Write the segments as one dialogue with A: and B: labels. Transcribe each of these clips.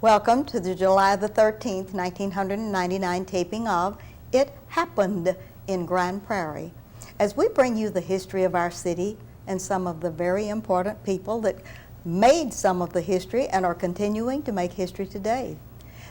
A: Welcome to the July the 13th, 1999 taping of It Happened in Grand Prairie, as we bring you the history of our city and some of the very important people that made some of the history and are continuing to make history today.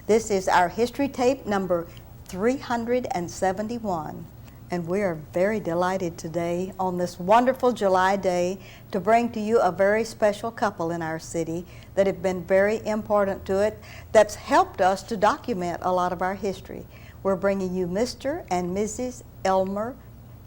A: This is our history tape number 371, and we are very delighted today on this wonderful July day to bring to you a very special couple in our city that have been very important to it, that's helped us to document a lot of our history. We're bringing you Mr. and Mrs. Elmer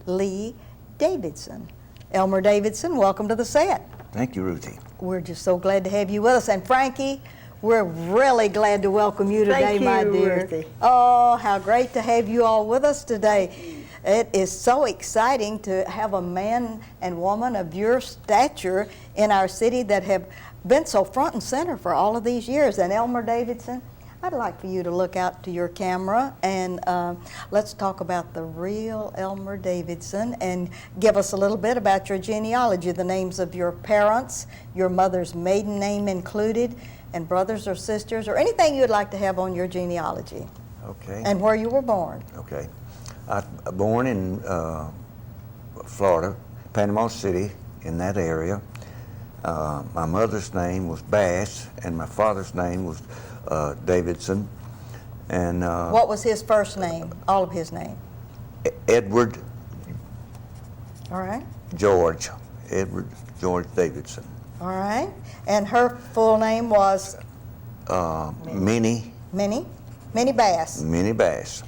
A: Lee Davidson. Elmer Davidson, welcome to the set.
B: Thank you, Ruthie.
A: We're just so glad to have you with us. And Frankie, we're really glad to welcome you today, my dear.
C: Ruthie.
A: Oh, how great to have you all with us today. It is so exciting to have a man and woman of your stature in our city that have been so front and center for all of these years. And Elmer Davidson, I'd like for you to look out to your camera and let's talk about the real Elmer Davidson and give us a little bit about your genealogy, the names of your parents, your mother's maiden name included, and brothers or sisters, or anything you'd like to have on your genealogy.
B: Okay.
A: And where you were born.
B: Okay. I was born in Florida, Panama City, in that area. My mother's name was Bass, and my father's name was Davidson. And
A: what was his first name, all of his name?
B: Edward
A: All right.
B: George. Edward George Davidson.
A: All right. And her full name was?
B: Minnie
A: Minnie Bass.
B: Minnie Bass,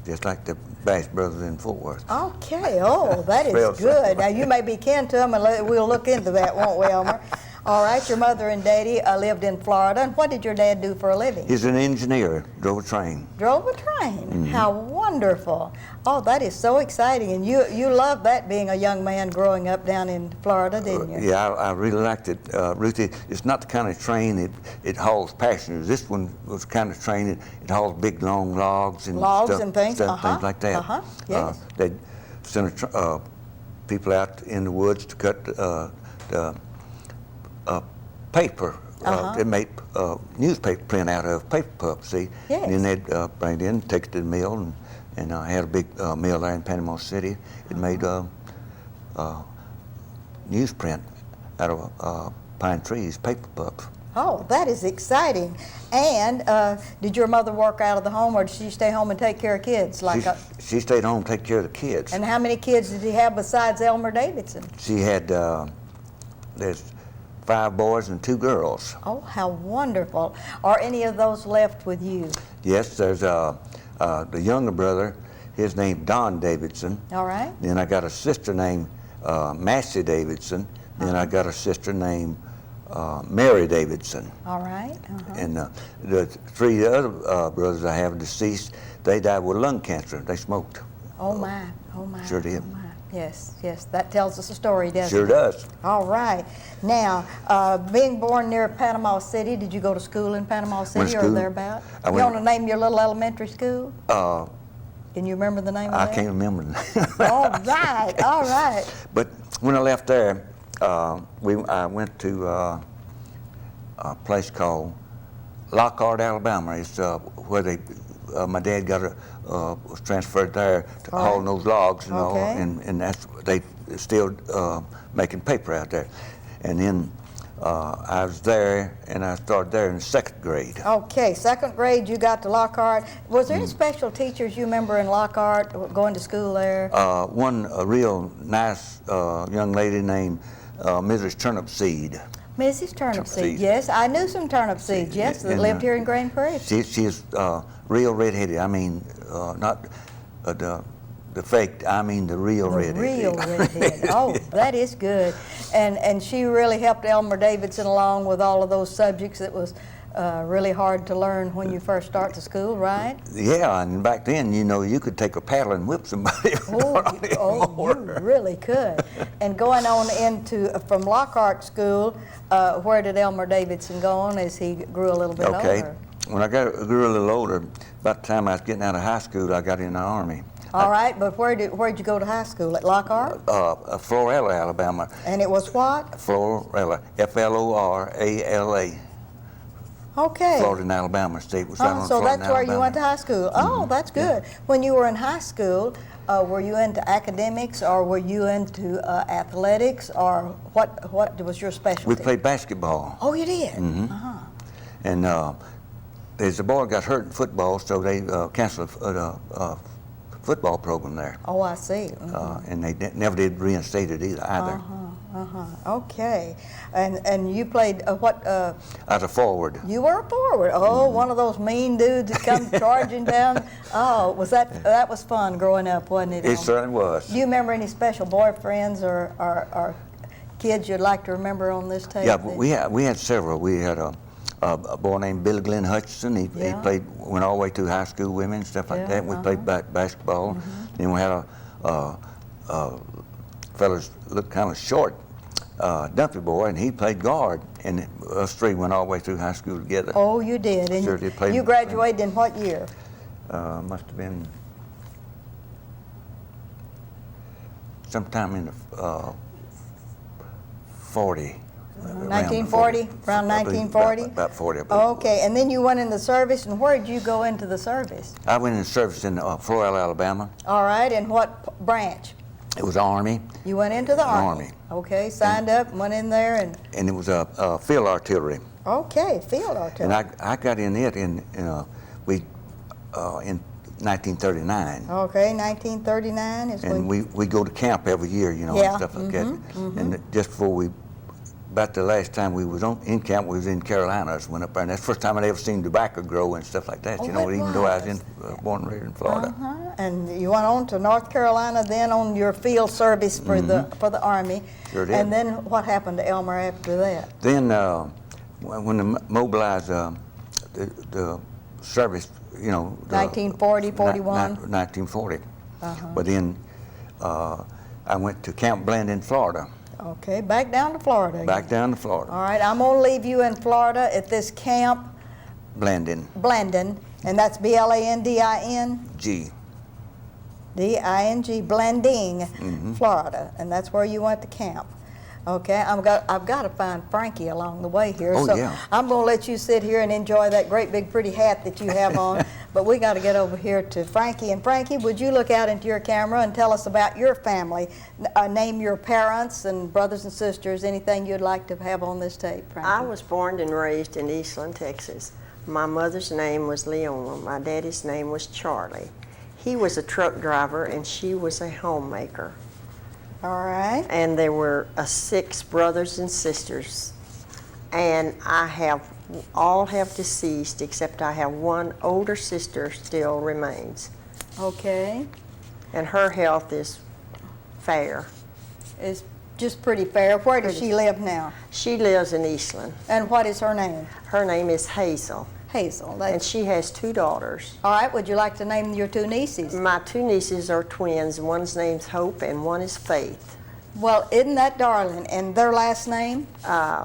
B: just like the Bass brothers in Fort Worth.
A: Okay, oh, that is
B: Spells
A: good.
B: like-
A: Now, you may be kin to them, and we'll look into that, won't we, Elmer? All right, your mother and daddy lived in Florida, and what did your dad do for a living?
B: He's an engineer, drove a train.
A: Drove a train. How wonderful. Oh, that is so exciting, and you loved that being a young man growing up down in Florida, didn't you?
B: Yeah, I really liked it. Ruthie, it's not the kind of train it hauls passengers. This one was the kind of train it hauls big, long logs and
A: Logs
B: stuff,
A: and things?
B: things like that.
A: Yes.
B: They'd send people out in the woods to cut the paper. They make newspaper print out of paper pups, see?
A: Yes.
B: And then they'd bring it in, take it to the mill, and I had a big mill there in Panama City. It made newsprint out of pine trees, paper pups.
A: Oh, that is exciting. And did your mother work out of the home, or did she stay home and take care of kids?
B: She stayed home to take care of the kids.
A: And how many kids did he have besides Elmer Davidson?
B: She had, there's 5 boys and 2 girls.
A: Oh, how wonderful. Are any of those left with you?
B: Yes, there's the younger brother, his name Don Davidson.
A: All right.
B: Then I got a sister named Massey Davidson. Then I got a sister named Mary Davidson.
A: All right.
B: And the 3 other brothers I have deceased, they died with lung cancer. They smoked.
A: Oh, my. Oh, my.
B: Sure did.
A: Oh, my. Yes, yes. That tells us a story, doesn't
B: Sure
A: it?
B: does.
A: All right. Now, being born near Panama City, did you go to school in Panama City or thereabout? You want to name your little elementary school? Can you remember the name of
B: I
A: that?
B: can't remember the name.
A: All right, all right.
B: But when I left there, I went to a place called Lockhart, Alabama. It's where my dad was transferred there to haul those logs and all, and that's they still making paper out there. And then I was there, and I started there in the 2nd grade.
A: Okay, 2nd grade, you got to Lockhart. Was there any special teachers you remember in Lockhart going to school there?
B: One a real nice young lady named Mrs. Turnipseed.
A: Mrs. Turnipseed, yes. I knew some Turnipseeds, yes, that lived here in Grand Prairie.
B: She's real redheaded. I mean, not the fake, I mean the real redhead.
A: Real redhead. Oh, that is good. And she really helped Elmer Davidson along with all of those subjects that was really hard to learn when you first start to school, right?
B: Yeah, and back then, you know, you could take a paddle and whip somebody.
A: You really could. And going on from Lockhart School, where did Elmer Davidson go on as he grew a little bit older?
B: When I grew a little older, about the time I was getting out of high school, I got in the Army.
A: All right, but where'd you go to high school? At Lockhart?
B: Florala, Alabama.
A: And it was what?
B: Florala, Florala.
A: Okay.
B: Florida and Alabama State was right on
A: So
B: Florida
A: that's
B: and
A: where
B: Alabama.
A: you went to high school. Oh, that's good. When you were in high school, were you into academics or were you into athletics, or what was your specialty?
B: We played basketball.
A: Oh, you did?
B: And there's a boy got hurt in football, so they canceled a football program there.
A: Oh, I see.
B: And they never did reinstate it either.
A: Okay. And you played what?
B: As a forward.
A: You were a forward. Oh, one of those mean dudes that come charging down. Oh, that was fun growing up, wasn't it?
B: It certainly was.
A: Do you remember any special boyfriends or kids you'd like to remember on this tape?
B: Yeah, we had several. We had a boy named Billy Glenn Hutchinson. He went all the way through high school with me and stuff like that. We played basketball. Then we had a fellow looked kind of short, dumpy boy, and he played guard. And us three went all the way through high school together.
A: Oh, you did. And
B: Sure did.
A: You graduated in what year?
B: Must have been sometime in the 40.
A: 1940? Around 1940?
B: About 40, I believe.
A: Okay, and then you went in the service, and where did you go into the service?
B: I went in service in Prairie, Alabama.
A: All right, and what branch?
B: It was Army.
A: You went into the Army.
B: Army.
A: Okay, signed up and went in there and...
B: And it was field artillery.
A: Okay, field artillery.
B: And I got in it in 1939.
A: Okay, 1939 is
B: And
A: when...
B: we go to camp every year, and stuff like that. And just before about the last time we was in camp, we was in Carolinas, went up there, and that's the first time I'd ever seen tobacco grow and stuff like that,
A: Oh,
B: even though I was born and raised in Florida.
A: And you went on to North Carolina, then on your field service for the Army.
B: Sure did.
A: And then what happened to Elmer after that?
B: Then when they mobilized the service,
A: 1940, 41?
B: 1940. But then I went to Camp Blandin, Florida.
A: Okay, back down to Florida.
B: Back down to Florida.
A: All right, I'm going to leave you in Florida at this camp.
B: Blandin.
A: Blandin, and that's B-L-A-N-D-I-N?
B: G.
A: D-I-N-G, Blanding, Florida, and that's where you went to camp. Okay, I've got to find Frankie along the way here,
B: Oh,
A: so
B: yeah.
A: I'm going to let you sit here and enjoy that great big pretty hat that you have on, but we got to get over here to Frankie. And Frankie, would you look out into your camera and tell us about your family? Name your parents and brothers and sisters, anything you'd like to have on this tape, Frankie.
C: I was born and raised in Eastland, Texas. My mother's name was Leona. My daddy's name was Charlie. He was a truck driver and she was a homemaker.
A: All right.
C: And there were 6 brothers and sisters. And all have deceased except I have one older sister still remains.
A: Okay.
C: And her health is fair.
A: It's just pretty fair. Where does she live now?
C: She lives in Eastland.
A: And what is her name?
C: Her name is Hazel.
A: Hazel.
C: And she has 2 daughters.
A: All right, would you like to name your 2 nieces?
C: My 2 nieces are twins. One's name's Hope and one is Faith.
A: Well, isn't that darling? And their last name?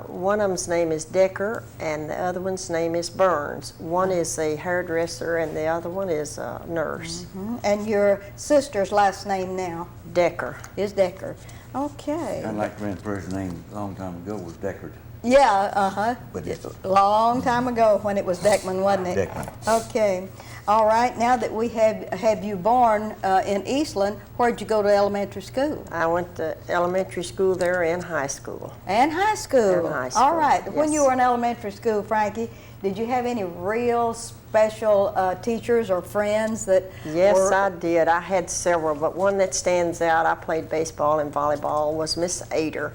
C: One of them's name is Decker and the other one's name is Burns. One is a hairdresser and the other one is a nurse.
A: And your sister's last name now?
C: Decker.
A: Is Decker. Okay.
B: Kind of like grandparents' name a long time ago was Deckard.
A: Yeah,
B: But it's
A: long time ago when it was Deckman, wasn't it?
B: Deckman.
A: Okay. All right, now that we have you born in Eastland, where'd you go to elementary school?
C: I went to elementary school there and high school.
A: And high school.
C: And high school,
A: All right. When
C: yes.
A: you were in elementary school, Frankie, did you have any real special teachers or friends that
C: Yes,
A: were...
C: I did. I had several, but one that stands out, I played baseball and volleyball, was Miss Ader.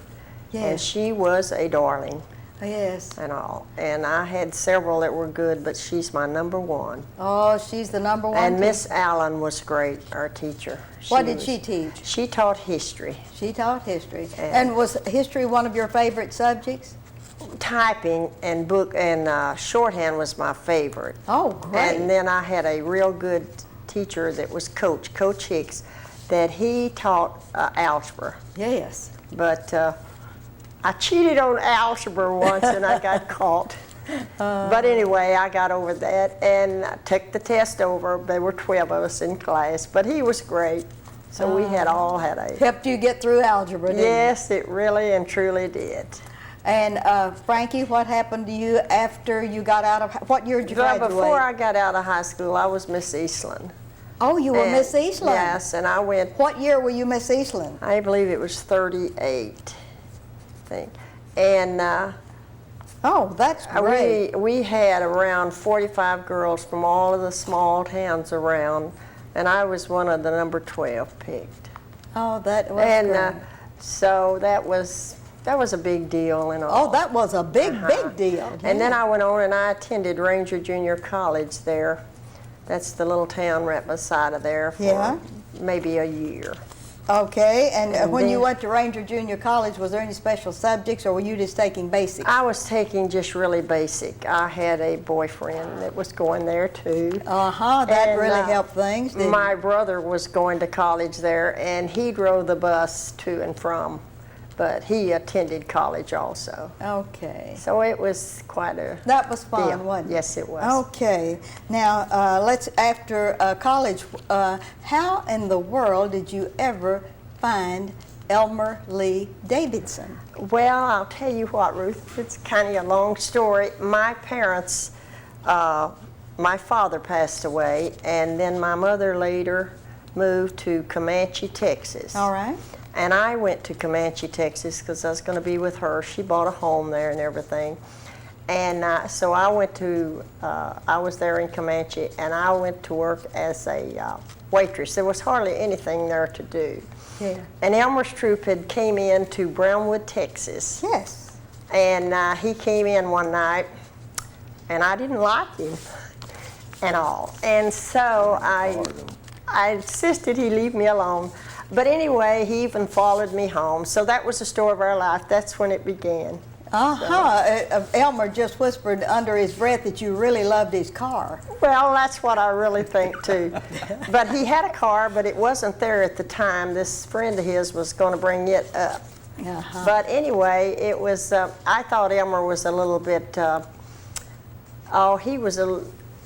A: Yes.
C: And she was a darling
A: Yes.
C: and all. And I had several that were good, but she's my number one.
A: Oh, she's the number one.
C: And Miss Allen was great, our teacher.
A: What did she teach?
C: She taught history.
A: She taught history. And was history one of your favorite subjects?
C: Typing and book and shorthand was my favorite.
A: Oh, great.
C: And then I had a real good teacher that was Coach Hicks, that he taught algebra.
A: Yes.
C: But I cheated on algebra once and I got caught. But anyway, I got over that and I took the test over. There were 12 of us in class, but he was great. So we all had a...
A: Helped you get through algebra, didn't
C: Yes, it really and truly did.
A: And Frankie, what happened to you after you got out of, what year did you
C: Well,
A: graduate?
C: before I got out of high school, I was Miss Eastland.
A: Oh, you were
C: And-
A: Miss Eastland?
C: Yes, and I went,
A: What year were you Miss Eastland?
C: I believe it was 38, I think. And
A: Oh, that's great.
C: we had around 45 girls from all of the small towns around, and I was one of the number 12 picked.
A: Oh, that was
C: And
A: great.
C: so that was a big deal and all.
A: Oh, that was a big, big deal.
C: And then I went on and I attended Ranger Junior College there. That's the little town right beside of there for
A: Yeah.
C: maybe a year.
A: Okay, and
C: And
A: when you
C: then-
A: went to Ranger Junior College, was there any special subjects, or were you just taking basics?
C: I was taking just really basic. I had a boyfriend that was going there too.
A: Uh-huh, that
C: And,
A: really helped things, didn't
C: My brother was going to college there, and he drove the bus to and from, but he attended college also.
A: it? Okay.
C: So it was quite a
A: That was fun,
C: deal.
A: wasn't it?
C: Yes, it was.
A: Okay. Now, after college, how in the world did you ever find Elmer Lee Davidson?
C: Well, I'll tell you what, Ruth, it's kind of a long story. My parents, my father passed away, and then my mother later moved to Comanche, Texas.
A: All right.
C: And I went to Comanche, Texas, because I was going to be with her. She bought a home there and everything. And so I went to, I was there in Comanche, and I went to work as a waitress. There was hardly anything there to do.
A: Yeah.
C: And Elmer's troop had came in to Brownwood, Texas.
A: Yes.
C: And he came in one night, and I didn't like him at all. And so I insisted he leave me alone. But anyway, he even followed me home. So that was the story of our life. That's when it began.
A: Uh-huh. Elmer just whispered under his breath that you really loved his car.
C: Well, that's what I really think too. But he had a car, but it wasn't there at the time. This friend of his was going to bring it up.
A: Uh-huh.
C: But anyway, it was, I thought Elmer was a little bit,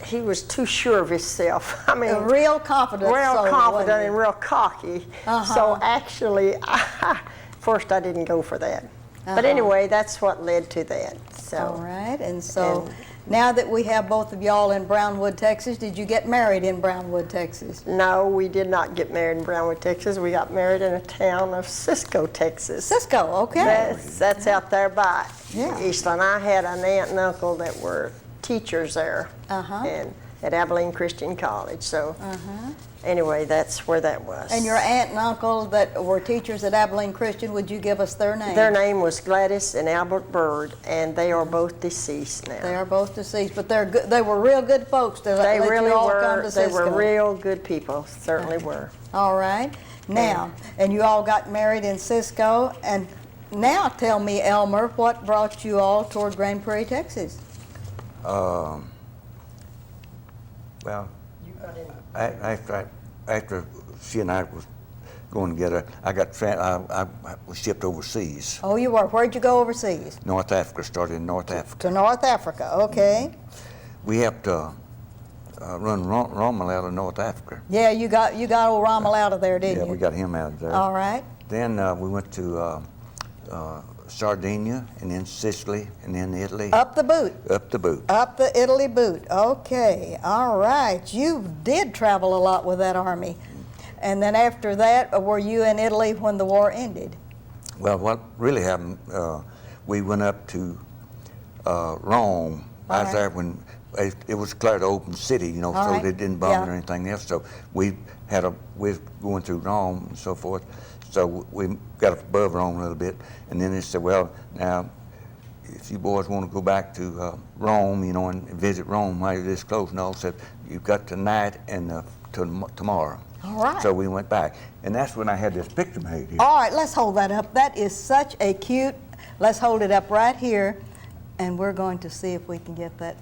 C: he was too sure of himself. I mean,
A: Real confident.
C: real
A: soul,
C: confident
A: wasn't he?
C: and real cocky.
A: Uh-huh.
C: So actually, first I didn't go for that. But
A: Uh-huh.
C: anyway, that's what led to that. So.
A: All right, and so
C: And-
A: now that we have both of y'all in Brownwood, Texas, did you get married in Brownwood, Texas?
C: No, we did not get married in Brownwood, Texas. We got married in a town of Cisco, Texas.
A: Cisco, okay.
C: That's out there by
A: Yeah.
C: Eastland. I had an aunt and uncle that were teachers there
A: Uh-huh.
C: and at Abilene Christian College. So anyway, that's where that was.
A: And your aunt and uncle that were teachers at Abilene Christian, would you give us their name?
C: Their name was Gladys and Albert Bird, and they are both deceased now.
A: They are both deceased, but they're good. They were real good folks to
C: They
A: let
C: really
A: you all come
C: were.
A: to
C: They
A: Cisco.
C: were real good people. Certainly were.
A: All right. Now, and you all got married in Cisco, and now tell me, Elmer, what brought you all toward Grand Prairie, Texas?
B: Well, after she and I was going together, I was shipped overseas.
A: Oh, you were. Where'd you go overseas?
B: North Africa, started in North Africa.
A: To North Africa, okay.
B: We helped run Rommel out of North Africa.
A: Yeah, you got old Rommel out of there, didn't
B: Yeah,
A: you?
B: we got him out of there.
A: All right.
B: Then we went to Sardinia, and then Sicily, and then Italy.
A: Up the boot.
B: Up the boot.
A: Up the Italy boot. Okay. All right. You did travel a lot with that army. And then after that, were you in Italy when the war ended?
B: Well, what really happened, we went up to Rome. I was
A: All right.
B: there when it was declared an open city, you know,
A: All
B: so
A: right.
B: they didn't bomb it
A: Yeah.
B: or anything else. So we was going through Rome and so forth. So we got up above Rome a little bit, and then they said, well, now, if you boys want to go back to Rome, you know, and visit Rome while you're this close, and all said, you've got tonight and tomorrow.
A: All right.
B: So we went back, and that's when I had this picture made here.
A: All right, let's hold that up. That is such a cute, let's hold it up right here, and we're going to see if we can get that.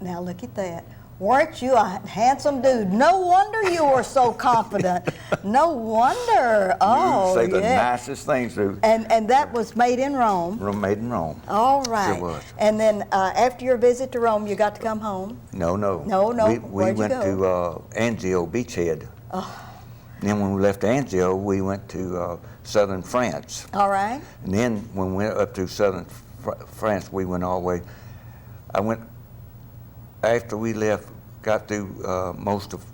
A: Now look at that. Weren't you a handsome dude? No wonder you were so confident. No wonder. Oh,
B: You say the
A: yeah.
B: nicest things, Ruth.
A: And that was made in Rome.
B: Made in Rome.
A: All right.
B: Sure was.
A: And then after your visit to Rome, you got to come home.
B: No.
A: No.
B: We
A: Where'd you
B: went
A: go?
B: to Anzio Beachhead. And then when we left Anzio, we went to southern France.
A: All right.
B: And then when we went up to southern France, we went all the way. I went, after we left, got through most of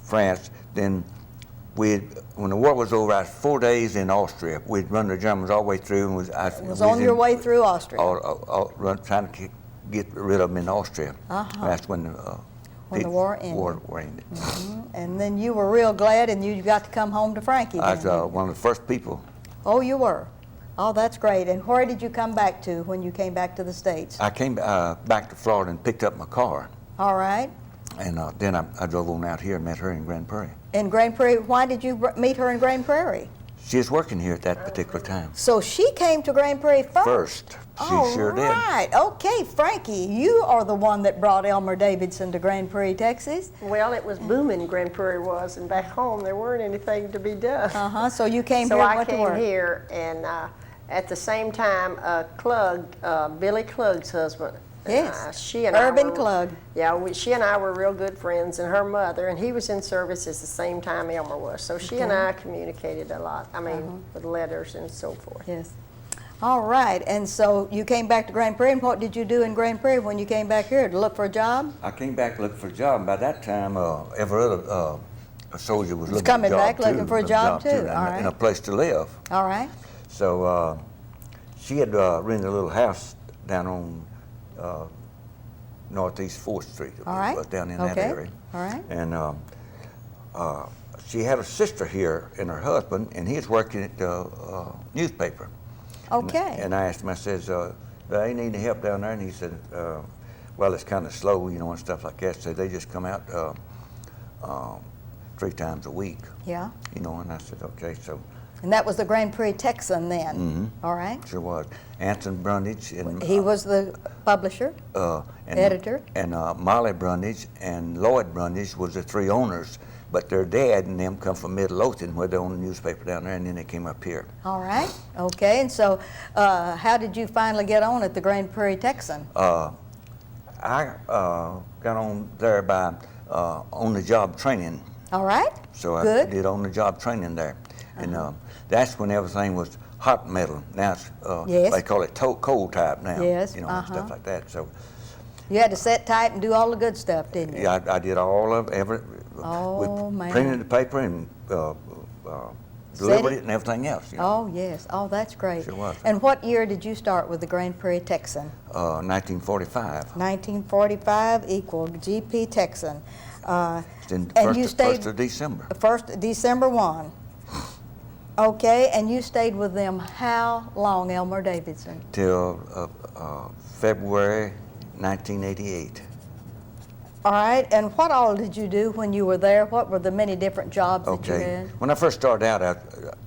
B: France, then when the war was over, I was 4 days in Austria. We'd run the Germans all the way through. And
A: was on your way through Austria?
B: Trying to get rid of them in Austria. That's when
A: the war ended.
B: War ended.
A: And then you were real glad, and you got to come home to Frankie.
B: I was one of the first people.
A: Oh, you were. Oh, that's great. And where did you come back to when you came back to the States?
B: I came back to Florida and picked up my car.
A: All right.
B: And then I drove on out here and met her in Grand Prairie.
A: In Grand Prairie, why did you meet her in Grand Prairie?
B: She was working here at that particular time.
A: So she came to Grand Prairie first?
B: She sure did.
A: All right. Okay, Frankie, you are the one that brought Elmer Davidson to Grand Prairie, Texas.
C: Well, it was booming, Grand Prairie was, and back home there weren't anything to be done.
A: So you came here and went to work.
C: So I came here, and at the same time, Billy Klug's husband,
A: yes,
C: she and
A: Urban Klug.
C: Yeah, she and I were real good friends, and her mother, and he was in service at the same time Elmer was. So she and I communicated a lot, with letters and so forth.
A: Yes. All right, and so you came back to Grand Prairie, and what did you do in Grand Prairie when you came back here? To look for a job?
B: I came back looking for a job, and by that time, every other soldier was looking
A: coming
B: for a job
A: back looking for a job too. All right.
B: And a place to live.
A: All right.
B: So she had rented a little house down on Northeast 4th Street.
A: All right.
B: Down in that area.
A: All right.
B: And she had a sister here and her husband, and he was working at the newspaper.
A: Okay.
B: And I asked him, I says, they need any help down there? And he said, well, it's kind of slow, and stuff like that. So they just come out 3 times a week.
A: Yeah.
B: And I said, okay, so.
A: And that was the Grand Prairie Texan then? All right.
B: Sure was. Anson Brundage. And,
A: he was the publisher, editor.
B: And Molly Brundage and Lloyd Brundage was the 3 owners. But their dad and them come from Midlothian, where they owned the newspaper down there, and then they came up here.
A: All right. Okay. And so how did you finally get on at the Grand Prairie Texan?
B: I got on there by on-the-job training.
A: All right.
B: So I
A: Good.
B: did on-the-job training there. And that's when everything was hot metal. Now it's,
A: yes.
B: They call it cold type now.
A: Yes.
B: And stuff like that. So
A: you had to set type and do all the good stuff, didn't you?
B: yeah, I did all of every.
A: Oh,
B: we
A: man.
B: printed the paper and delivered it and everything else.
A: Oh, yes. Oh, that's great.
B: Sure was.
A: And what year did you start with the Grand Prairie Texan?
B: 1945.
A: 1945 equal GP Texan.
B: And
A: you stayed
B: 1st of December.
A: 1st December 1. Okay, and you stayed with them how long, Elmer Davidson?
B: Till February 1988.
A: All right, and what all did you do when you were there? What were the many different jobs that you had?
B: When I first started out,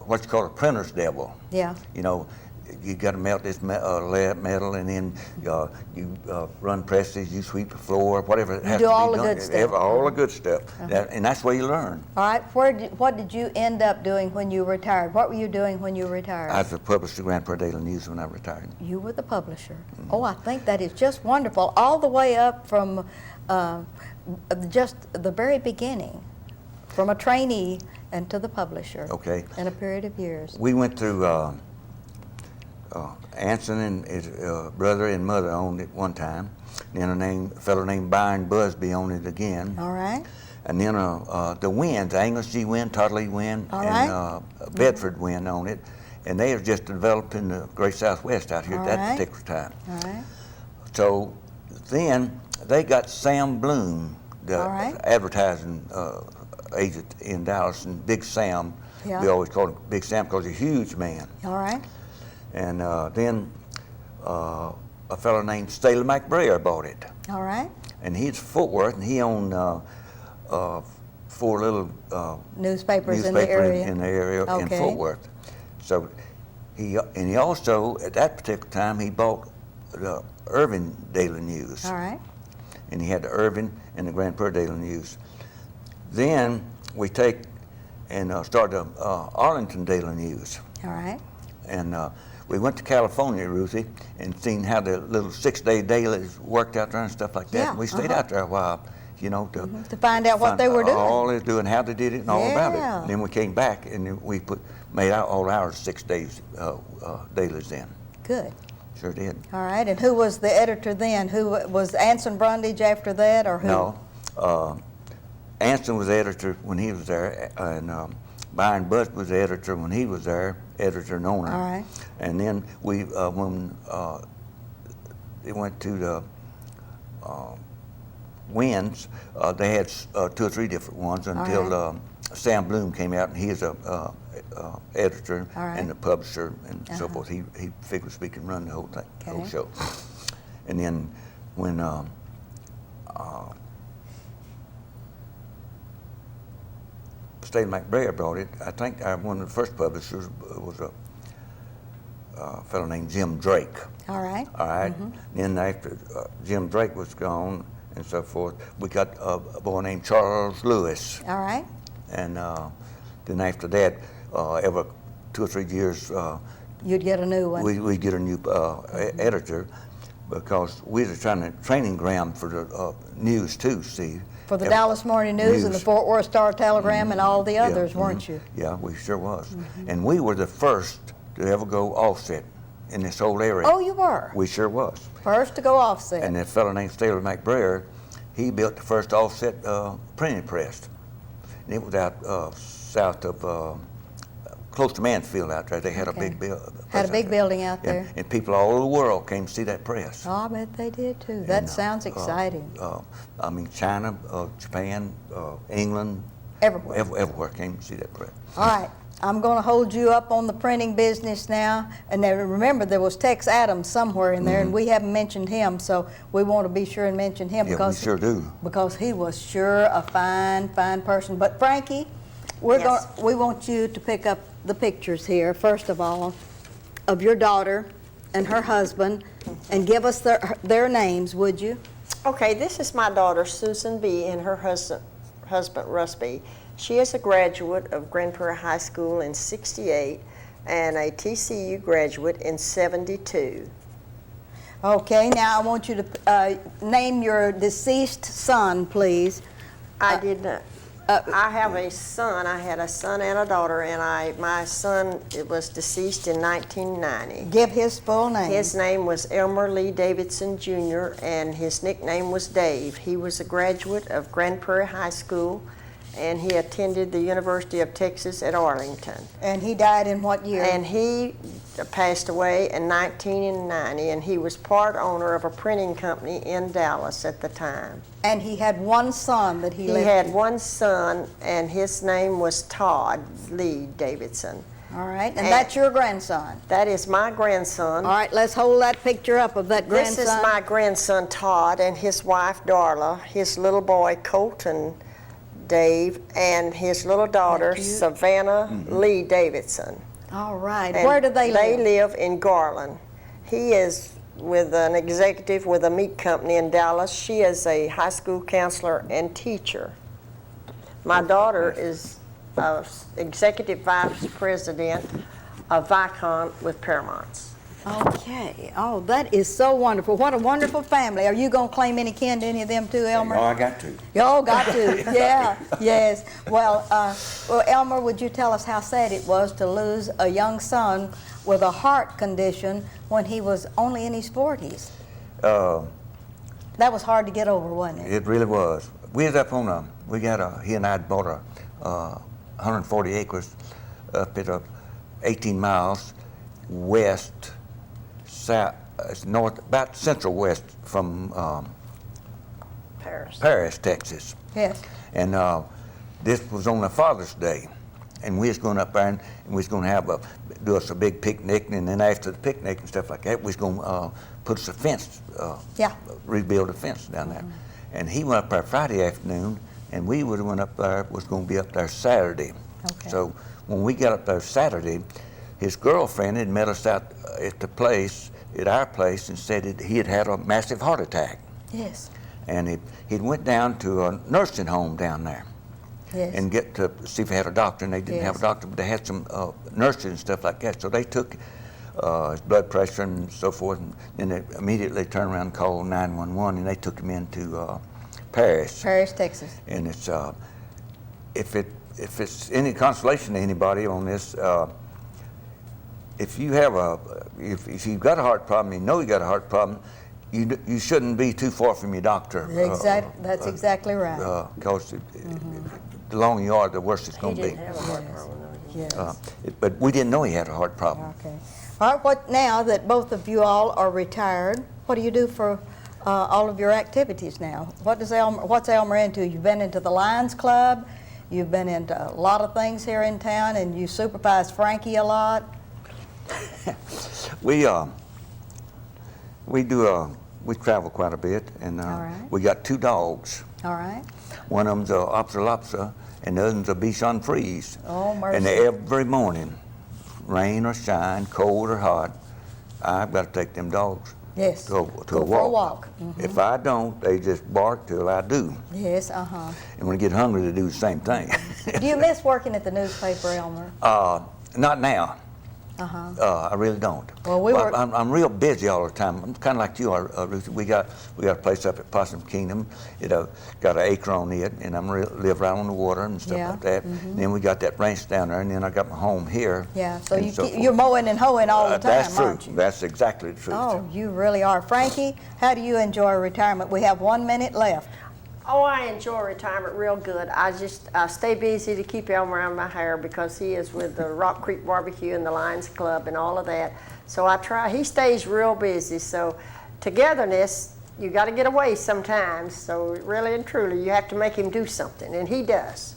B: what's called a printer's devil.
A: Yeah.
B: You got to melt this lead metal, and then you run presses, you sweep the floor, whatever it has to be done.
A: You do all the good stuff.
B: All the good stuff, and that's where you learn.
A: All right, what did you end up doing when you retired? What were you doing when you retired?
B: I was the publisher of Grand Prairie Daily News when I retired.
A: You were the publisher. Oh, I think that is just wonderful, all the way up from just the very beginning, from a trainee and to the publisher.
B: Okay.
A: In a period of years.
B: We went through. Anson and his brother and mother owned it one time. Then a fellow named Byron Busby owned it again.
A: All right.
B: And then the Winds, Angus G. Wynn, Todd Lee Wynn, and Bedford Wynn owned it. And they have just developed in the Great Southwest out here at that particular time.
A: All right.
B: So then they got Sam Bloom, the advertising agent in Dallas, and Big Sam.
A: Yeah.
B: We always called him Big Sam because he's a huge man.
A: All right.
B: And then a fellow named Staley McBrayer bought it.
A: All right.
B: And he's Fort Worth, and he owned 4 little
A: newspapers in the area.
B: In Fort Worth. So he also, at that particular time, he bought the Irving Daily News.
A: All right.
B: And he had the Irving and the Grand Prairie Daily News. Then we take and started the Arlington Daily News.
A: All right.
B: And we went to California, Ruthie, and seen how the little 6-day dailies worked out there and stuff like that.
A: Yeah,
B: And we stayed out there a while, you know,
A: To find out what they were doing.
B: all they're doing, how they did it, and all about it.
A: Yeah.
B: And then we came back and then we made out all ours 6 days dailies then.
A: Good.
B: Sure did.
A: All right, and who was the editor then? Who was Anson Brundage after that, or who?
B: No, Anson was the editor when he was there, and Byron Butt was the editor when he was there, editor and owner.
A: All right.
B: And then when it went to the Winds, they had 2 or 3 different ones until
A: right.
B: Sam Bloom came out, and he is a editor
A: right.
B: and a publisher and so forth. He figure speak and run the whole thing, the whole
A: Okay.
B: show. And then when Staley McBrayer brought it, I think one of the first publishers was a fellow named Jim Drake.
A: All right.
B: All right. Then after Jim Drake was gone and so forth, we got a boy named Charles Lewis.
A: All right.
B: And then after that, every 2 or 3 years,
A: You'd get a new one.
B: we get a new editor, because we were trying to training ground for the news too. See.
A: For the Dallas Morning News and the Fort Worth Star Telegram and all the others, weren't you?
B: Yeah, we sure was. And we were the first to ever go offset in this whole area.
A: Oh, you were?
B: We sure was.
A: First to go offset.
B: And that fellow named Staley McBrayer, he built the first offset printing press. And it was out south of, close to Mansfield out there. They had a big building.
A: Had a big building out there.
B: And people all over the world came to see that press.
A: Oh, I bet they did too. That sounds exciting.
B: I mean, China, Japan, England,
A: Everywhere.
B: everywhere came to see that press.
A: All right. I'm going to hold you up on the printing business now. And now remember, there was Tex Adams somewhere in there, and we haven't mentioned him, so we want to be sure and mention him
B: Yeah, we sure do.
A: because he was sure a fine, fine person. But Frankie,
C: Yes.
A: we want you to pick up the pictures here, first of all, of your daughter and her husband, and give us their names, would you?
C: Okay, this is my daughter, Susan B., and her husband, Russ B. She is a graduate of Grand Prairie High School in '68 and a TCU graduate in '72.
A: Okay, now I want you to name your deceased son, please.
C: I did not. I have a son. I had a son and a daughter, and my son was deceased in 1990.
A: Give his full name.
C: His name was Elmer Lee Davidson Jr., and his nickname was Dave. He was a graduate of Grand Prairie High School, and he attended the University of Texas at Arlington.
A: And he died in what year?
C: And he passed away in 1990, and he was part owner of a printing company in Dallas at the time.
A: And he had one son that he
C: He
A: left.
C: had one son, and his name was Todd Lee Davidson.
A: All right, and that's your grandson.
C: That is my grandson.
A: All right, let's hold that picture up of that
C: This
A: grandson.
C: is my grandson Todd and his wife Darla, his little boy Colton Dave, and his little daughter
A: Cute.
C: Savannah Lee Davidson.
A: All right,
C: And
A: where do they live?
C: They live in Garland. He is with an executive with a meat company in Dallas. She is a high school counselor and teacher. My daughter is executive vice president of Vicon with Paramounts.
A: Okay, oh, that is so wonderful. What a wonderful family. Are you going to claim any kin to any of them too, Elmer?
B: Oh, I got to.
A: Oh, got to, yeah, yes. Well, Elmer, would you tell us how sad it was to lose a young son with a heart condition when he was only in his 40s? That was hard to get over, wasn't it?
B: It really was. We was up on he and I had bought 140 acres up at 18 miles west, south, north, about central west from Paris, Texas.
A: Yes.
B: And this was on the Father's Day. And we was going up there and we was going to do us a big picnic, and then after the picnic and stuff like that, we was going to put us a fence, rebuild a fence down there. And he went up there Friday afternoon, and we was going to be up there Saturday.
A: Okay.
B: So when we got up there Saturday, his girlfriend had met us out at our place, and said he had had a massive heart attack.
A: Yes.
B: And he went down to a nursing home down there.
A: Yes.
B: And get to see if they had a doctor, and they didn't have a doctor, but they had some nurses and stuff like that. So they took his blood pressure and so forth, and then they immediately turned around and called 911, and they took him into
A: Paris, Texas.
B: And it's if it's any consolation to anybody on this, if you have if you've got a heart problem, you know you got a heart problem, you shouldn't be too far from your doctor.
A: That's exactly right.
B: Because the longer you are, the worse it's going to be.
C: He didn't have a heart problem.
A: Yes.
B: But we didn't know he had a heart problem.
A: Okay. All right. What now that both of you all are retired? What do you do for all of your activities now? What's Elmer into? You've been into the Lions Club. You've been into a lot of things here in town, and you supervise Frankie a lot.
B: We travel quite a bit, and
A: right.
B: we got 2 dogs.
A: All right.
B: One of them's a Opsalopsa, and the other's a Bichon Frise.
A: Oh, mercy.
B: And every morning, rain or shine, cold or hot, I've got to take them dogs.
A: Yes.
B: To
A: Go
B: a
A: for a
B: walk.
A: walk.
B: If I don't, they just bark till I do.
A: Yes.
B: And when I get hungry, they do the same thing.
A: Do you miss working at the newspaper, Elmer?
B: Not now. I really don't.
A: Well,
B: I'm real busy all the time. I'm kind of like you are, Ruth. We got a place up at Possum Kingdom. It got an acre on it, and live right on the water and stuff like that. And then we got that ranch down there, and then I got my home here.
A: Yeah. So you're mowing and hoeing all the time,
B: that's true.
A: aren't you?
B: That's exactly the truth.
A: Oh, you really are. Frankie, how do you enjoy retirement? We have 1 minute left.
C: Oh, I enjoy retirement real good. I just stay busy to keep Elmer out of my hair because he is with the Rock Creek Barbecue and the Lions Club and all of that. So he stays real busy. So togetherness, you got to get away sometimes. So really and truly, you have to make him do something, and he does.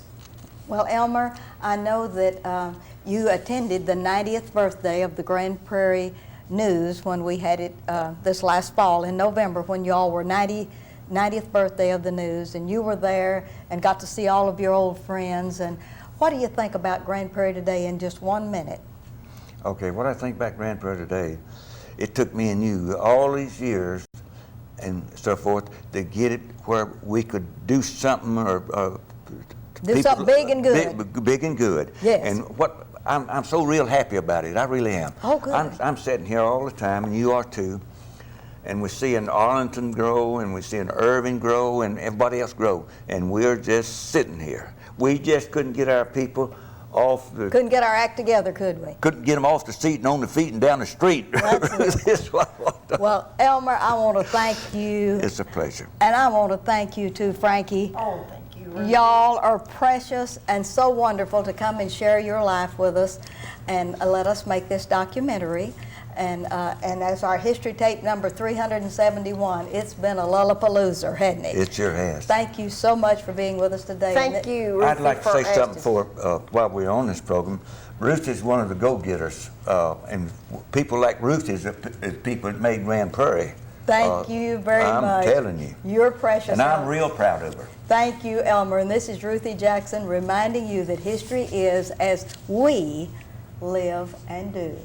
A: Well, Elmer, I know that you attended the 90th birthday of the Grand Prairie News when we had it this last fall in November, when you all were 90th birthday of the News, and you were there and got to see all of your old friends. And what do you think about Grand Prairie today in just 1 minute?
B: Okay, what I think about Grand Prairie today, it took me and you all these years and so forth to get it where we could do something or
A: do something big and good.
B: Big and good.
A: Yes.
B: And I'm so real happy about it. I really am.
A: Oh, good.
B: I'm sitting here all the time, and you are too. And we're seeing Arlington grow, and we're seeing Irving grow, and everybody else grow. And we're just sitting here. We just couldn't get our people off the...
A: Couldn't get our act together, could we?
B: Couldn't get them off the seat and on the feet and down the street.
A: That's it. Well, Elmer, I want to thank you.
B: It's a pleasure.
A: And I want to thank you too, Frankie.
C: Oh, thank you.
A: Y'all are precious and so wonderful to come and share your life with us and let us make this documentary. And as our history tape number 371, it's been a lullapalooza, hasn't it?
B: It sure has.
A: Thank you so much for being with us today.
C: Thank you, Ruthie,
B: I'd like to
C: for
B: say something
C: asking.
B: while we're on this program. Ruth is one of the go-getters, and people like Ruth is people that made Grand Prairie.
A: Thank you very much.
B: I'm telling you.
A: You're precious.
B: And I'm real proud of her.
A: Thank you, Elmer. And this is Ruthie Jackson reminding you that history is as we live and do.